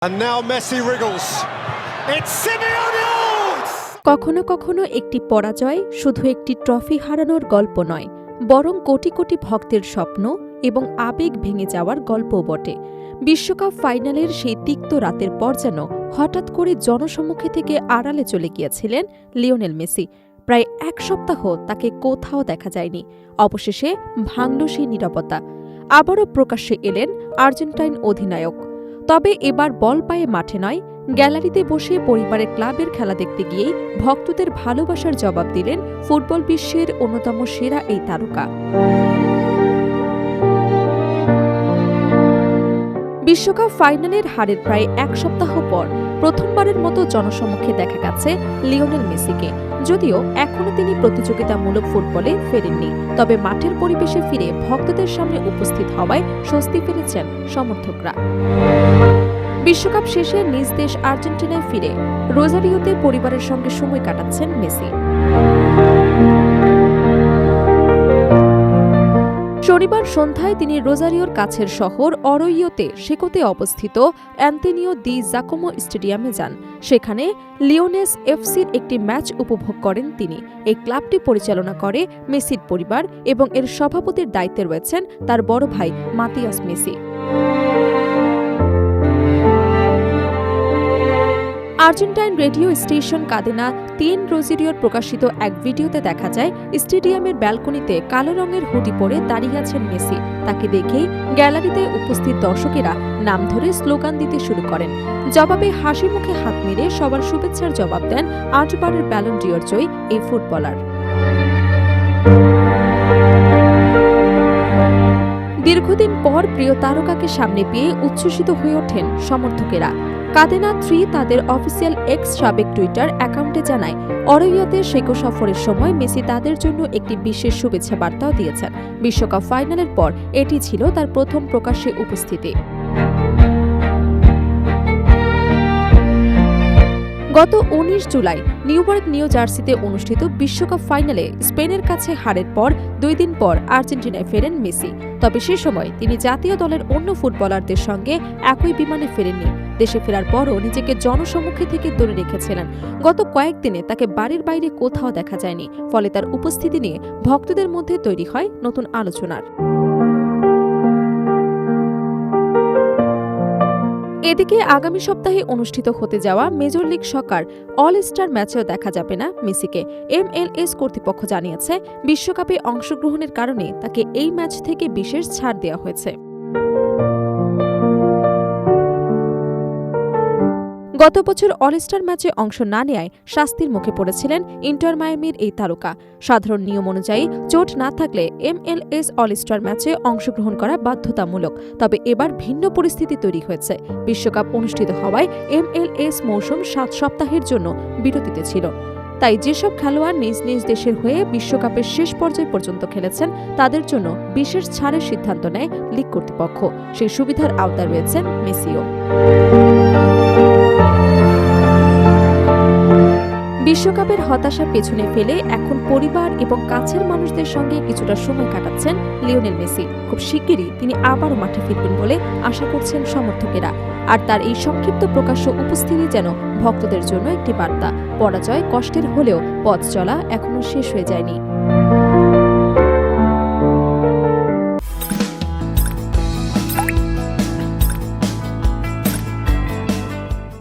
And now Messi wriggles. It's Simeone! কখনো কখনো একটি পরাজয় শুধু একটি ট্রফি হারানোর গল্প নয়, বরং কোটি কোটি ভক্তের স্বপ্ন এবং আবেগ ভেঙে যাওয়ার গল্পও বটে। বিশ্বকাপ ফাইনালের সেই তিক্ত রাতের পর যেন হঠাৎ করে জনসম্মুখে থেকে আড়ালে চলে গিয়েছিলেন লিওনেল মেসি। প্রায় এক সপ্তাহ তাকে কোথাও দেখা যায়নি। অবশেষে ভাঙল সেই নীরবতা। আবারও প্রকাশ্যে এলেন আর্জেন্টাইন অধিনায়ক। তবে এবার বল পায়ে মাঠে নয়, গ্যালারিতে বসে পরিবারের ক্লাবের খেলা দেখতে গিয়েই ভক্তদের ভালোবাসার জবাব দিলেন ফুটবল বিশ্বের অন্যতম সেরা এই তারকা। বিশ্বকাপ ফাইনালের হারের প্রায় এক সপ্তাহ পর প্রথমবারের মতো জনসম্মুখে দেখা গেছে লিওনেল মেসিকে। যদিও এখনও তিনি প্রতিযোগিতামূলক ফুটবলে ফেরেননি, তবে মাঠের পরিবেশে ফিরে ভক্তদের সামনে উপস্থিত হওয়ায় স্বস্তি ফিরেছেন সমর্থকরা। বিশ্বকাপ শেষে নিজ দেশ আর্জেন্টিনায় ফিরে রোজারিওতে পরিবারের সঙ্গে সময় কাটাচ্ছেন মেসি। শনিবার সন্ধ্যায় তিনি রোজারিওর কাছের শহর অরোইয়োতে সেকোতে অবস্থিত অ্যান্তোনিও দি জাকোমো স্টেডিয়ামে যান। সেখানে লিওনেস এফসির একটি ম্যাচ উপভোগ করেন তিনি। এই ক্লাবটি পরিচালনা করে মেসির পরিবার এবং এর সভাপতির দায়িত্বে রয়েছেন তার বড় ভাই Matias Messi. Argentine radio station Cadena ৩ রোজারিওর প্রকাশিত এক ভিডিওতে দেখা যায় স্টেডিয়ামের ব্যালকনিতে কালো রঙের হুডি পরে দাঁড়িয়ে আছেন মেসি। তাকে দেখেই গ্যালারিতে উপস্থিত দর্শকেরা নাম ধরে স্লোগান দিতে শুরু করেন। জবাবে হাসি মুখে হাত নেড়ে সবার শুভেচ্ছার জবাব দেন ৮ বারের ব্যালন ডিওর জয়ী এই ফুটবলার। দীর্ঘদিন পর প্রিয় তারকাকে সামনে পেয়ে উচ্ছ্বসিত হয়ে ওঠেন সমর্থকেরা। কাদেনা ৩ তাদের অফিসিয়াল এক্স সাবেক টুইটার অ্যাকাউন্টে জানায়, অরোইয়োতে সেকো সফরের সময় মেসি তাদের জন্য একটি বিশেষ শুভেচ্ছা বার্তাও দিয়েছেন। বিশ্বকাপ ফাইনালের পর এটি ছিল তার প্রথম প্রকাশ্যে উপস্থিতি। গত ১৯ জুলাই নিউইয়র্ক নিউ জার্সিতে অনুষ্ঠিত বিশ্বকাপ ফাইনালে স্পেনের কাছে হারের পর ২ দিন পর আর্জেন্টিনায় ফেরেন মেসি। তবে সে সময় তিনি জাতীয় দলের অন্য ফুটবলারদের সঙ্গে একই বিমানে ফেরেননি। দেশে ফেরার পরও নিজেকে জনসম্মুখে থেকে দূরে রেখেছিলেন। গত কয়েকদিনে তাকে বাড়ির বাইরে কোথাও দেখা যায়নি। ফলে তার উপস্থিতি নিয়ে ভক্তদের মধ্যে তৈরি হয় নতুন আলোচনার। এদিকে আগামী সপ্তাহে অনুষ্ঠিত হতে যাওয়া মেজর লিগ সকার অল স্টার ম্যাচেও দেখা যাবে না মেসিকে। MLS কর্তৃপক্ষ জানিয়েছে, বিশ্বকাপে অংশগ্রহণের কারণে তাকে এই ম্যাচ থেকে বিশেষ ছাড় দেওয়া হয়েছে। গত বছর অলস্টার ম্যাচে অংশ না নেয়ায় শাস্তির মুখে পড়েছিলেন ইন্টার মায়ামির এই তারকা। সাধারণ নিয়ম অনুযায়ী চোট না থাকলে MLS অলস্টার ম্যাচে অংশগ্রহণ করা বাধ্যতামূলক। তবে এবার ভিন্ন পরিস্থিতি তৈরি হয়েছে। বিশ্বকাপ অনুষ্ঠিত হওয়ায় MLS মৌসুম ৭ সপ্তাহের জন্য বিরতিতে ছিল। তাই যেসব খেলোয়াড় নিজ নিজ দেশের হয়ে বিশ্বকাপের শেষ পর্যায় পর্যন্ত খেলেছেন তাদের জন্য বিশেষ ছাড়ের সিদ্ধান্ত নেয় লিগ কর্তৃপক্ষ। সেই সুবিধার আওতায় রয়েছেন মেসিও। বিশ্বকাপের হতাশা পেছনে ফেলে এখন পরিবার এবং কাছের মানুষদের সঙ্গে কিছুটা সময় কাটাচ্ছেন লিওনেল মেসি। খুব শিগগিরই তিনি আবারও মাঠে ফিরবেন বলে আশা করছেন সমর্থকেরা। আর তার এই সংক্ষিপ্ত প্রকাশ্য উপস্থিতি যেন ভক্তদের জন্য একটি বার্তা। পরাজয় কষ্টের হলেও পথ চলা এখনো শেষ হয়ে যায়নি।